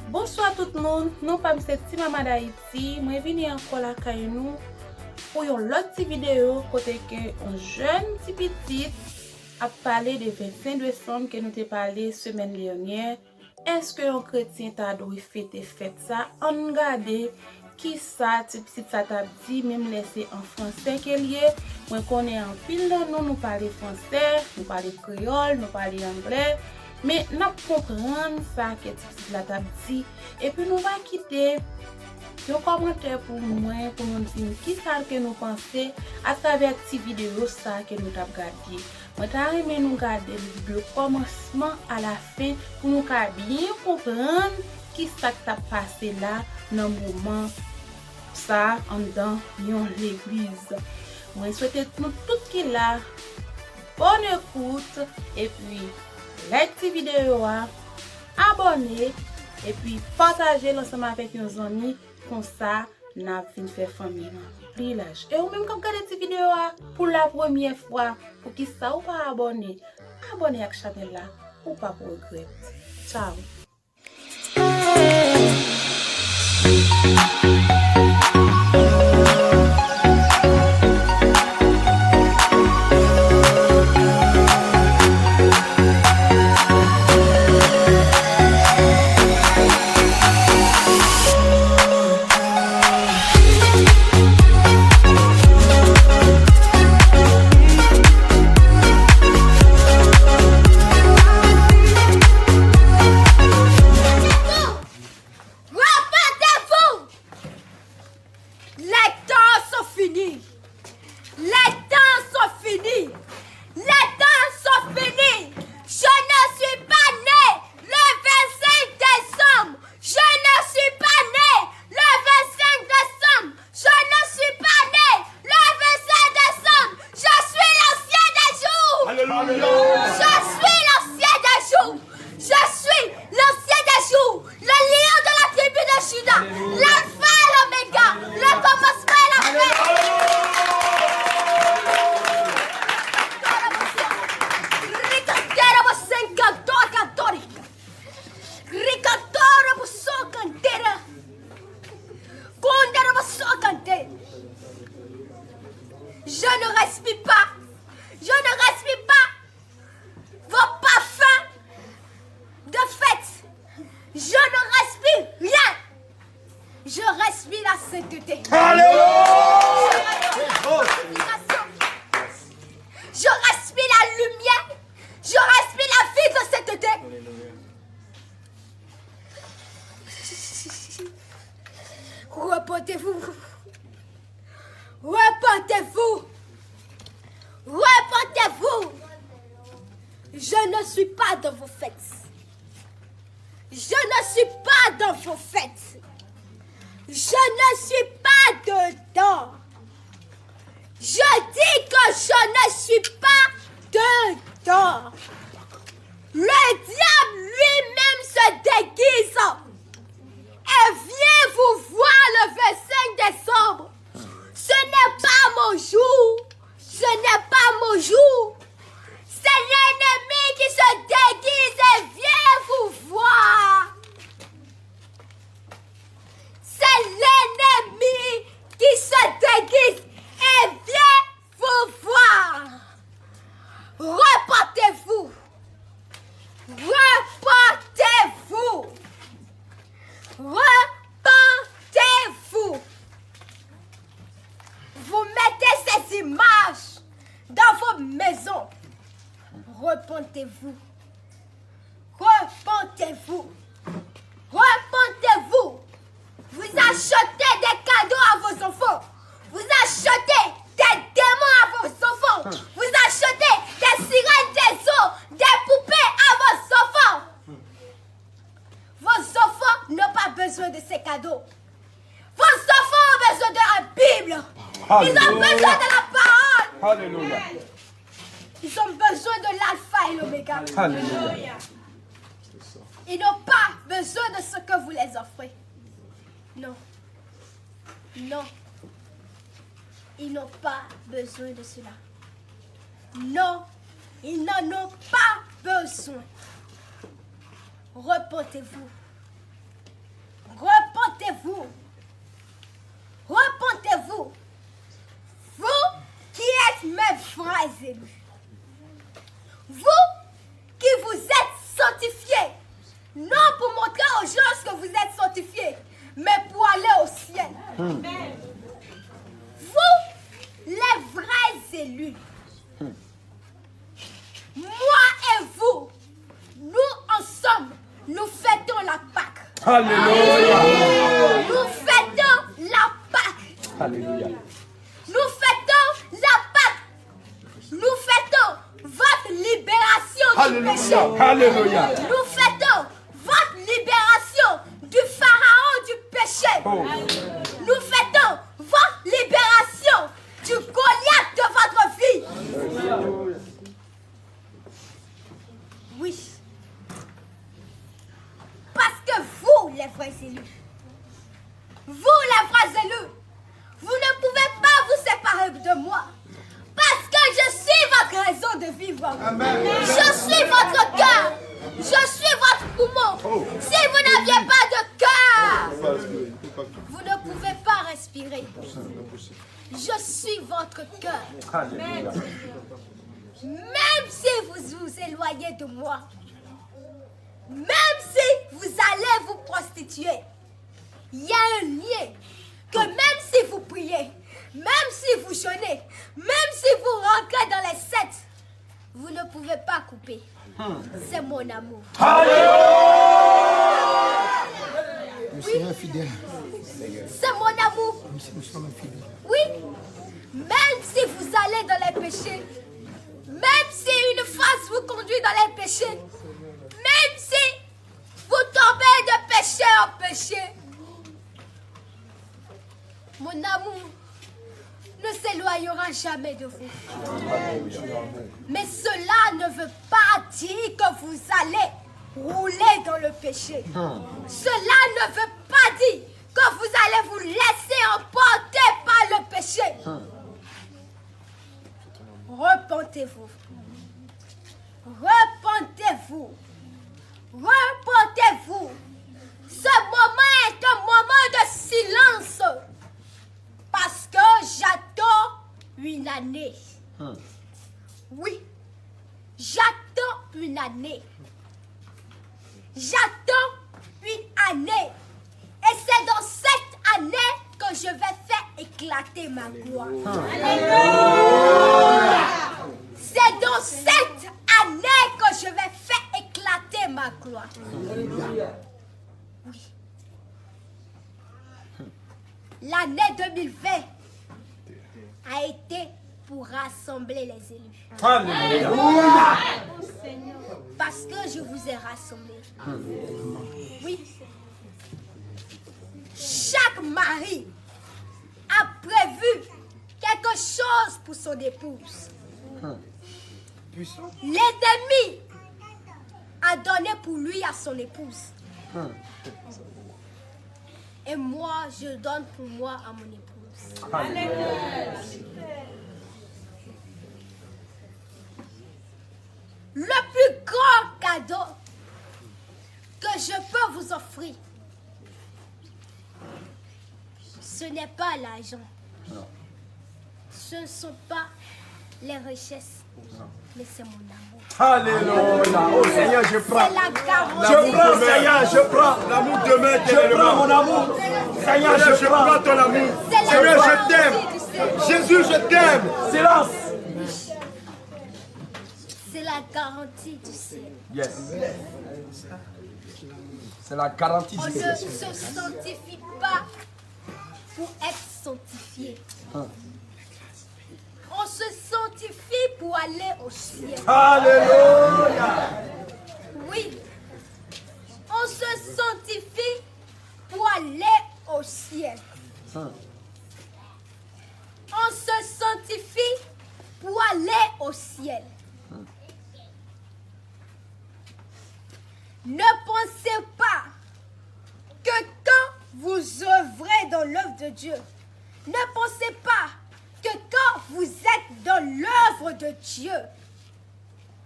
Bonsoir tout le monde, nous sommes cette maman d'Haïti. Moi venu encore là avec nous pour une autre vidéo côté que un jeune petit a parlé de 25 décembre que nous t'ai parlé semaine dernière. Est-ce que un chrétien t'a dû fêter ça? On regarde qui ça petit ça t'a dit même laisser en français qu'elle est. Moi connais en pile dans nous parler français, nous parler créole, nous parler anglais. Mais nous comprenons ça que petit la t'a dit et puis nous va quitter un commentaire pour moi pour nous dire qui ça que nous pensons à travers cette vidéo ça que nous avons regardé. Moi t'as aimé nous regarder le commencement à la fin pour nous bien comprendre qui ça qui t'a passé là dans le moment ça en dans l'église. Moi souhaite nous tout qui là bonne écoute et puis like cette vidéo, abonnez et puis partagez l'ensemble avec vos amis comme ça n'a fin faire famille village. Et ou même quand regardez cette vidéo pour la première fois pour qui ça ou pas abonner à la chaîne là ou pas pour regret. Ciao. Repentez-vous. Repentez-vous. Repentez-vous. Je ne suis pas dans vos fêtes. Je ne suis pas dans vos fêtes. Je ne suis pas dedans. Je dis que je ne suis pas dedans. Le diable lui-même se déguise et vient vous voir le 25 décembre. Ce n'est pas mon jour. Ce n'est pas mon jour. C'est l'ennemi qui se déguise et vient vous voir. C'est l'ennemi qui se déguise et vient vous voir. Repentez-vous. Repentez-vous. Repentez-vous. Vous mettez ces images dans vos maisons. Repentez-vous. Repentez-vous. Repentez-vous. Vous achetez des cadeaux à vos enfants. Vous achetez des démons à vos enfants. Vous achetez des sirènes, des eaux, des poupées à vos enfants. Vos enfants n'ont pas besoin de ces cadeaux. Vos enfants ont besoin de la Bible. Ils ont besoin de la parole. Alléluia. Ils ont besoin de l'alpha et l'oméga. Alléluia. Ils n'ont pas besoin de ce que vous les offrez. Non. Non. Ils n'ont pas besoin de cela. Non. Ils n'en ont pas besoin. Repentez-vous. que vous êtes sanctifiés, mais pour aller au ciel. Vous, les vrais élus, moi et vous, nous ensemble, nous fêtons la Pâque. Alléluia. Nous fêtons la Pâque. Alléluia. Nous fêtons la Pâque. Nous fêtons votre libération du péché. Alléluia. Nous fêtons votre libération du pharaon du péché. Nous fêtons votre libération du Goliath de votre vie. Oui. Parce que vous, les vrais élus, vous ne pouvez pas vous séparer de moi. Parce que je suis votre raison de vivre. Amen. Je suis votre cœur. Je suis votre poumon. Si vous n'aviez pas de cœur, vous ne pouvez pas respirer. Je suis votre cœur. Alléluia. Même si vous vous éloignez de moi, même si vous allez vous prostituer, il y a un lien que même si vous priez, même si vous jeûnez, même si vous rentrez dans les sectes, vous ne pouvez pas couper. C'est mon amour. Nous sommes fidèles. C'est mon amour. Nous sommes fidèles. Oui. Même si vous allez dans les péchés, même si une phase vous conduit dans les péchés, même si vous tombez de péché en péché, mon amour ne s'éloignera jamais de vous. Mais cela ne veut pas dire que vous allez rouler dans le péché. Cela ne veut pas dire que vous allez vous laisser emporter par le péché. Repentez-vous. Repentez-vous. Repentez-vous. Ce moment est un moment de silence. Parce que j'attends une année. Oui. J'attends une année. J'attends une année. Et c'est dans cette année que je vais faire éclater ma gloire. C'est dans cette année que je vais faire éclater ma gloire. Oui. L'année 2020 a été pour rassembler les élus. Alléluia. Parce que je vous ai rassemblés. Oui. Chaque mari a prévu quelque chose pour son épouse. L'ennemi a donné pour lui à son épouse. Et moi, je donne pour moi à mon épouse. Le plus grand cadeau que je peux vous offrir, ce n'est pas l'argent. Ce ne sont pas les richesses, mais c'est mon amour. Alléluia. Oh Seigneur, je prends. C'est la garantie. Je prends, Seigneur, je prends. L'amour demain, Je prends mon amour. Seigneur, je je prends. prends ton amour. C'est la Seigneur, je garantie t'aime. du Seigneur. Jésus, je t'aime. Silence. C'est la garantie du ciel. Yes. C'est la garantie On du ne ciel. se sanctifie pas pour être sanctifié. On se sanctifie pour aller au ciel. Alléluia. Oui. On se sanctifie pour aller au ciel. On se sanctifie pour aller au ciel. Ne pensez pas que quand vous œuvrez dans l'œuvre de Dieu, ne pensez pas que quand vous êtes dans l'œuvre de Dieu,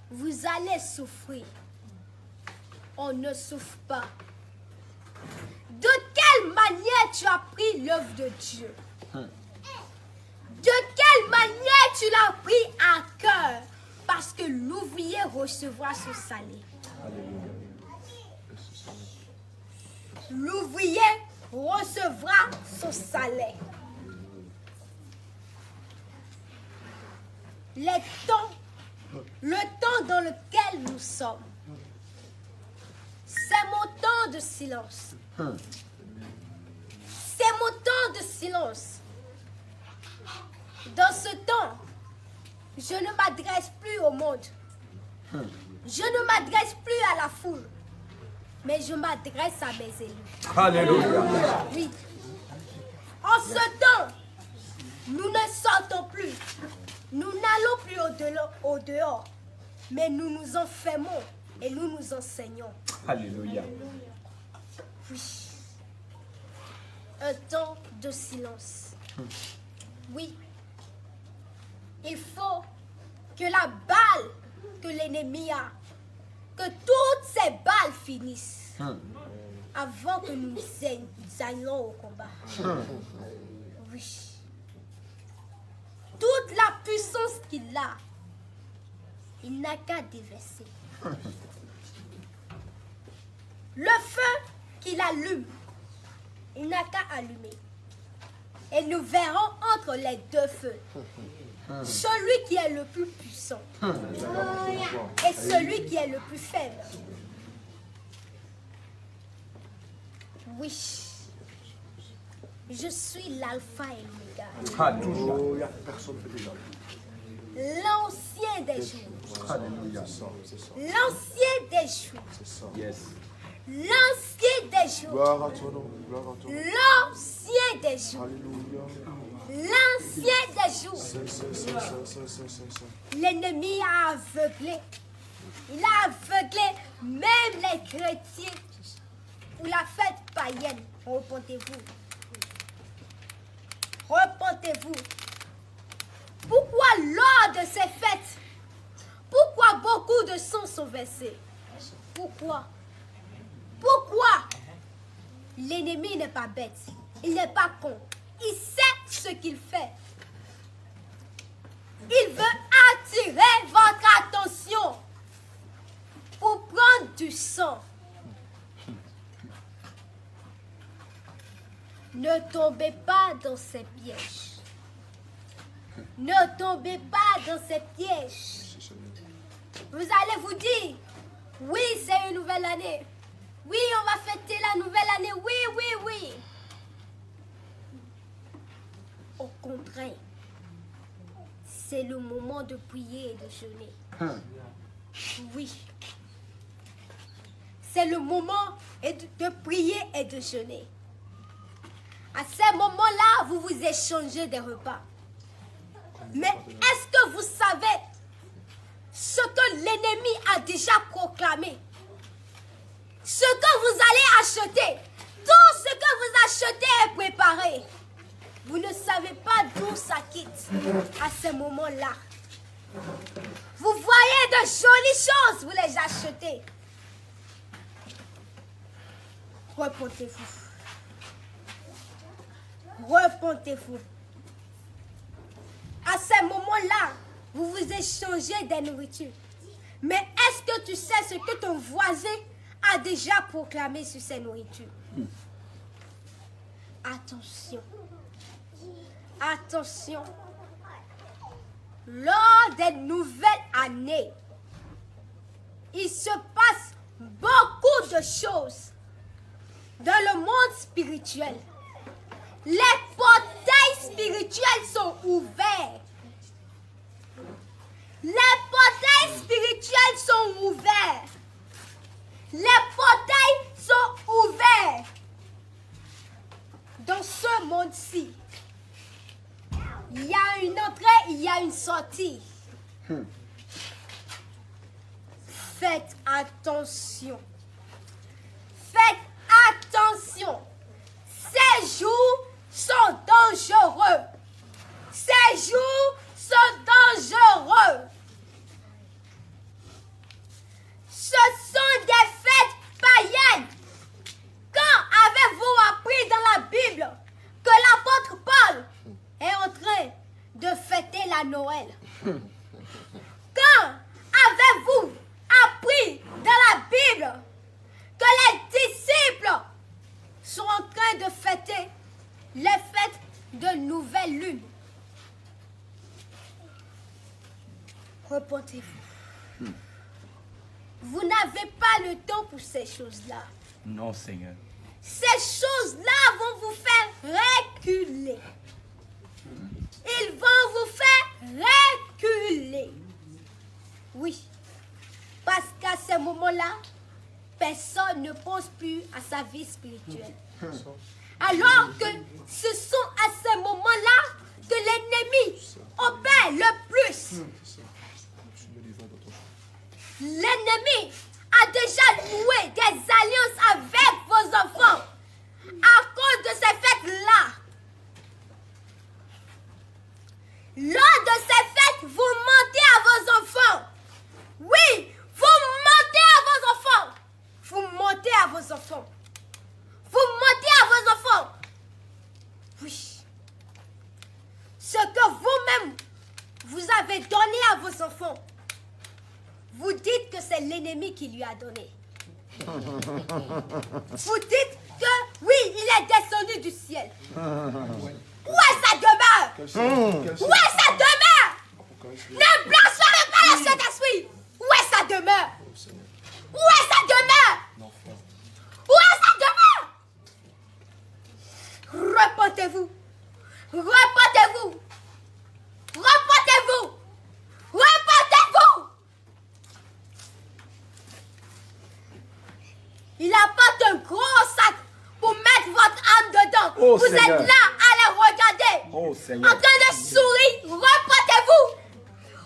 vous allez souffrir. On ne souffre pas. De quelle manière tu as pris l'œuvre de Dieu? De quelle manière tu l'as pris à cœur? Parce que l'ouvrier recevra son salaire. l'ouvrier recevra son salaire. Le temps dans lequel nous sommes, c'est mon temps de silence. C'est mon temps de silence. Dans ce temps, je ne m'adresse plus au monde. Je ne m'adresse plus à la foule, mais je m'adresse à mes élus. Alléluia. Oui. En ce temps, nous ne sortons plus. Nous n'allons plus au dehors, mais nous nous enfermons et nous nous enseignons. Alléluia. Oui. Un temps de silence. Oui. Il faut que la balle que l'ennemi a, que toutes ces balles finissent avant que nous allions au combat. Oui. Toute la puissance qu'il a, il n'a qu'à déverser. Le feu qu'il allume, il n'a qu'à allumer. Et nous verrons entre les deux feux celui qui est le plus puissant et celui qui est le plus faible. Oui, je suis l'alpha et l'oméga. Alléluia. L'ancien des jours. Alléluia. L'ancien des jours. Yes. L'ancien des jours. Gloire à ton nom. Gloire à ton nom. L'ancien des jours. Alléluia. L'ancien des jours. L'ennemi a aveuglé. Il a aveuglé même les chrétiens pour la fête païenne. Repentez-vous. Repentez-vous. Pourquoi lors de ces fêtes, pourquoi beaucoup de sang sont versés? Pourquoi? Pourquoi? L'ennemi n'est pas bête. Il n'est pas con. Il sait ce qu'il fait. Il veut attirer votre attention pour prendre du sang. Ne tombez pas dans ces pièges. Ne tombez pas dans ces pièges. Vous allez vous dire, oui, c'est une nouvelle année. Oui, on va fêter la nouvelle année. Oui, oui, oui. Au contraire, c'est le moment de prier et de jeûner. Oui. C'est le moment de prier et de jeûner. À ce moment-là, vous vous échangez des repas. Mais est-ce que vous savez ce que l'ennemi a déjà proclamé? Ce que vous allez acheter, tout ce que vous achetez est préparé. Vous ne savez pas d'où ça quitte à ce moment-là. Vous voyez de jolies choses, vous les achetez. Repentez-vous. Repentez-vous. À ce moment-là, vous vous échangez des nourritures. Mais est-ce que tu sais ce que ton voisin a déjà proclamé sur ces nourritures? Attention. Attention. Lors des nouvelles années, il se passe beaucoup de choses dans le monde spirituel. Les portails spirituels sont ouverts. Les portails spirituels sont ouverts. Les portails sont ouverts. Dans ce monde-ci, il y a une entrée, il y a une sortie. Faites attention. Faites attention. Ces jours sont dangereux. Ces jours sont dangereux. Ce sont des fêtes païennes. Quand avez-vous appris dans la Bible que l'apôtre Paul est en train de fêter la Noël? Quand avez-vous appris dans la Bible que les disciples Repentez-vous. Vous n'avez pas le temps pour ces choses-là. Non, Seigneur. Ces choses-là vont vous faire reculer. Ils vont vous faire reculer. Oui. Parce qu'à ce moment-là, personne ne pense plus à sa vie spirituelle. Alors que ce sont à ce moment-là que l'ennemi opère le plus. L'ennemi a déjà noué des alliances avec vos enfants à cause de ces fêtes-là. Lors de ces fêtes, vous mentez à vos enfants. Oui, vous mentez à vos enfants. Vous mentez à vos enfants. Vous mentez à vos enfants. Oui. Ce que vous-même, vous avez donné à vos enfants, vous dites que c'est l'ennemi qui lui a donné. Vous dites que, oui, il est descendu du ciel. Où est sa demeure? Où est sa demeure? Ne blasphémez pas le Saint-Esprit. Où est sa demeure? Où est sa demeure? Où est sa demeure? Repentez-vous. Repentez-vous. Repentez-vous. Repentez-vous. Il apporte un gros sac pour mettre votre âme dedans. Oh, vous Seigneur. êtes là à les regarder. Oh, En Seigneur. train de sourire. Repentez-vous.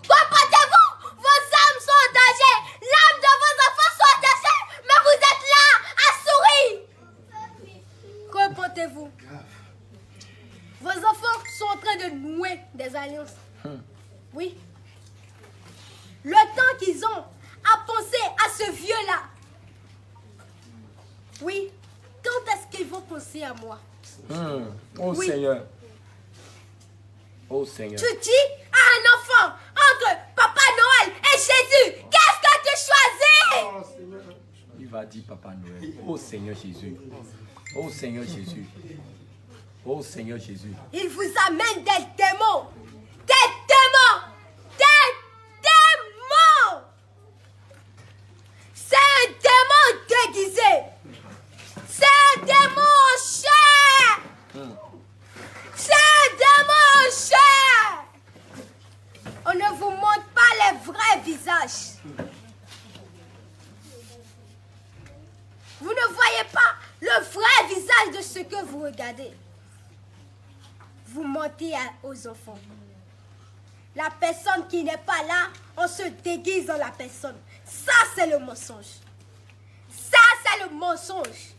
Repentez-vous. Vos âmes sont en danger. L'âme de vos enfants sont en danger. Mais vous êtes là à sourire. Repentez-vous. Vos enfants sont en train de nouer des alliances. Oui. Le temps qu'ils ont à penser à ce vieux-là. Oui. Quand est-ce qu'ils vont penser à moi? Oh, Oui. Seigneur. Oh, Seigneur. Tu dis à un enfant entre Papa Noël et Jésus, qu'est-ce que tu choisis? Il va dire Papa Noël. Oh, Seigneur Jésus. Oh, Seigneur Jésus. Oh, Seigneur Jésus. Il vous amène des démons. Des démons. Des démons. C'est un démon déguisé. C'est un démon en chair. C'est un démon en chair. On ne vous montre pas les vrais visages. Vous ne voyez pas le vrai visage de ce que vous regardez. Vous mentez aux enfants. La personne qui n'est pas là, on se déguise dans la personne. Ça, c'est le mensonge. Ça, c'est le mensonge.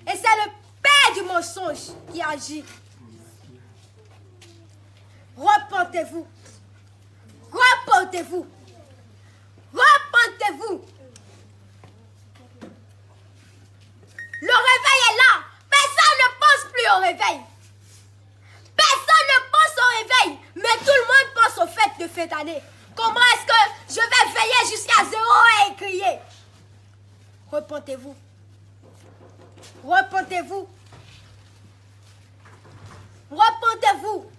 Et c'est le père du mensonge qui agit. Repentez-vous. Repentez-vous. Repentez-vous. Le réveil est là. Personne ne pense plus au réveil. Personne ne pense au réveil. Mais tout le monde pense aux fêtes de fin d'année. Comment est-ce que je vais veiller jusqu'à 0 et crier? Repentez-vous. Repentez-vous. Repentez-vous.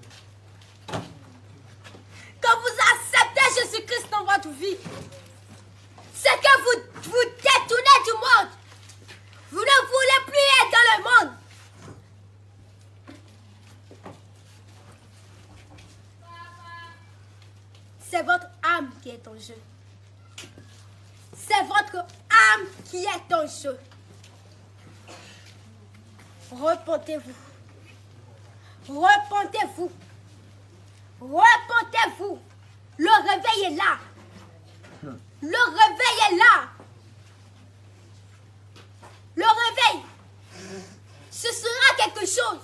Quand vous acceptez Jésus-Christ dans votre vie, c'est que vous vous détournez du monde. Vous ne voulez plus être dans le monde. C'est votre âme qui est en jeu. C'est votre âme qui est en jeu. Repentez-vous. Repentez-vous. Repentez-vous. Le réveil est là. Le réveil est là. Le réveil, ce sera quelque chose.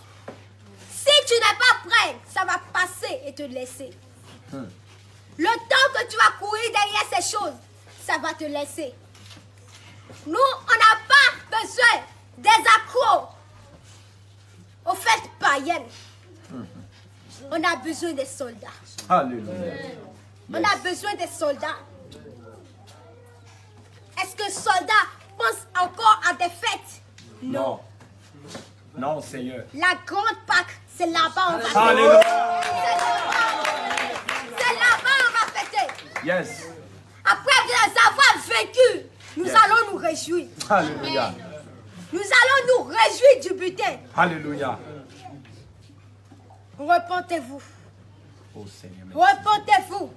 Si tu n'es pas prêt, ça va passer et te laisser. Le temps que tu vas courir derrière ces choses, ça va te laisser. Nous, on n'a pas besoin des accros aux fêtes païennes. On a besoin des soldats. Alléluia. On a besoin des soldats. Est-ce que soldats pensent encore à des fêtes? Non. Non, Seigneur. La grande Pâque, c'est là-bas on va fêter. Alléluia. C'est là-bas on va fêter. Yes. vaincu, nous allons nous réjouir. Alléluia. Nous allons nous réjouir du butin. Alléluia. Repentez-vous. Oh Seigneur. Repentez-vous.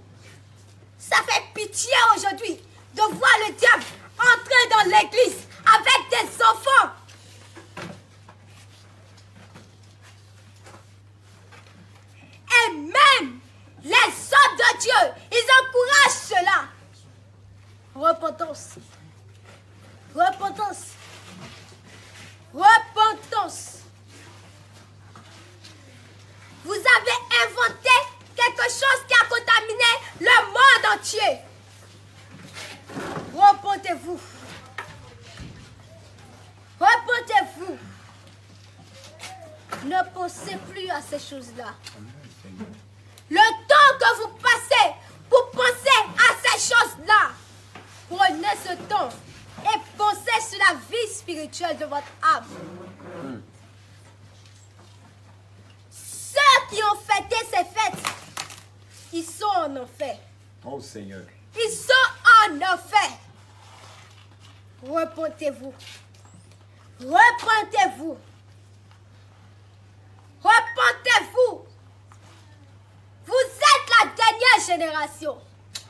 Ça fait pitié aujourd'hui de voir le diable entrer dans l'église avec des enfants. Et même les hommes de Dieu, ils encouragent cela. Repentance. Repentance. Repentance. Vous avez inventé quelque chose qui a contaminé le monde entier. Repentez-vous. Repentez-vous. Ne pensez plus à ces choses-là. Le temps que vous passez pour penser à ces choses-là, prenez ce temps et pensez sur la vie spirituelle de votre âme. Ceux qui ont fêté ces fêtes, ils sont en enfer. Oh Seigneur. Ils sont en enfer. Repentez-vous. Repentez-vous. Repentez-vous. Vous êtes la dernière génération.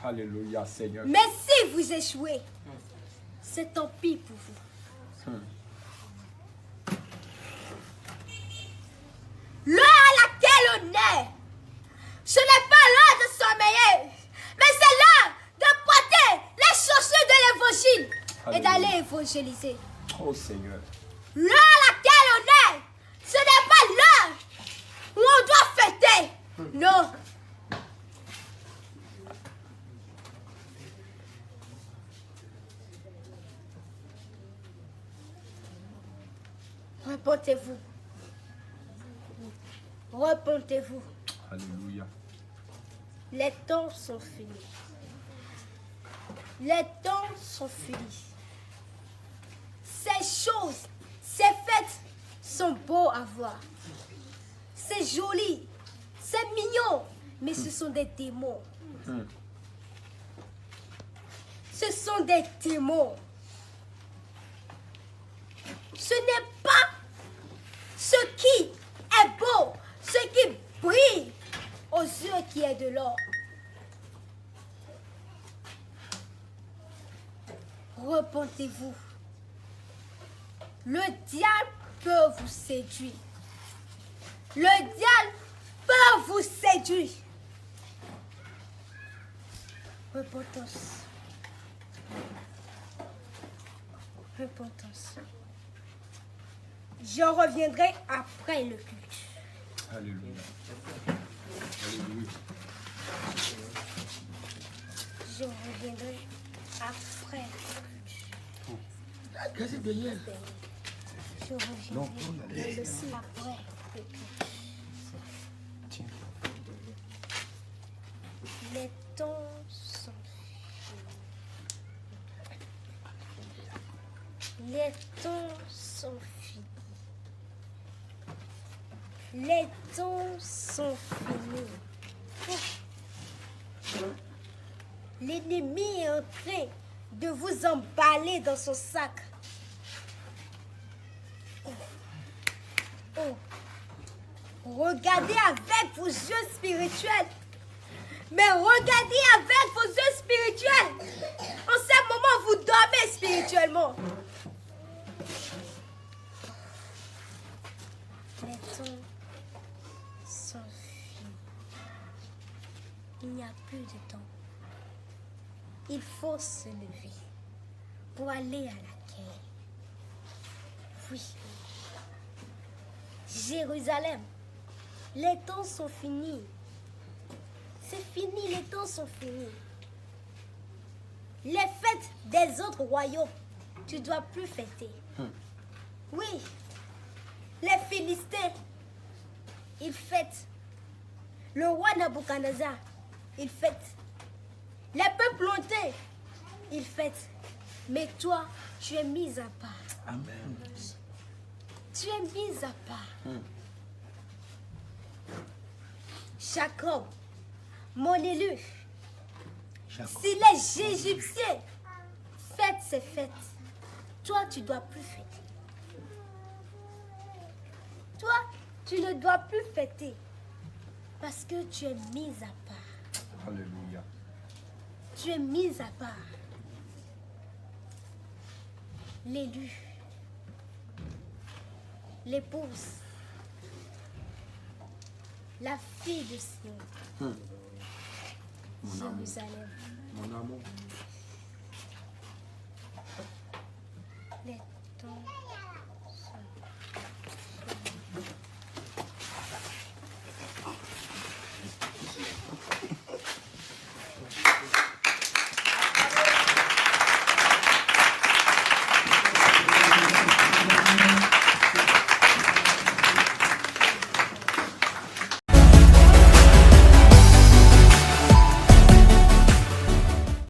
Alléluia, Seigneur. Mais si vous échouez, c'est tant pis pour vous. L'heure à laquelle on est, ce n'est pas l'heure de sommeiller, mais c'est l'heure de porter les chaussures de l'évangile et d'aller évangéliser. Oh Seigneur. L'heure à laquelle on est, ce n'est pas l'heure où on doit fêter. Non. Repentez-vous. Repentez-vous. Alléluia. Les temps sont finis. Les temps sont finis. Ces choses, ces fêtes sont beaux à voir. C'est joli, c'est mignon, mais ce sont des démons. Ce sont des démons. Ce n'est pas ce qui est beau, ce qui brille aux yeux qui est de l'or. Repentez-vous. Le diable peut vous séduire. Le diable peut vous séduire. Repentance. Repentance. Je reviendrai après le culte. Alléluia. Alléluia. Je reviendrai après le culte. Qu'est-ce que c'est? Je reviendrai après le culte. Les temps sont finis. Les temps sont finis. Les temps sont finis. L'ennemi est en train de vous emballer dans son sac. Oh. Regardez avec vos yeux spirituels. Mais regardez avec vos yeux spirituels. En ce moment, vous dormez spirituellement. Les temps sont finis. Il n'y a plus de temps. Il faut se lever pour aller à la guerre. Oui. Jérusalem, les temps sont finis. C'est fini, les temps sont finis. Les fêtes des autres royaumes, tu ne dois plus fêter. Oui, les Philistins, ils fêtent. Le roi Nabuchodonosor, il fête. Les peuples lointains, ils fêtent. Mais toi, tu es mis à part. Amen. Tu es mis à part. Jacob, mon élu, si les Égyptiens ces fêtes, toi, tu dois plus fêter. Toi, tu ne dois plus fêter parce que tu es mise à part. Alléluia. Tu es mise à part. L'élu, l'épouse, la fille de Sion, Mon amour. Jérusalem. Mon amour.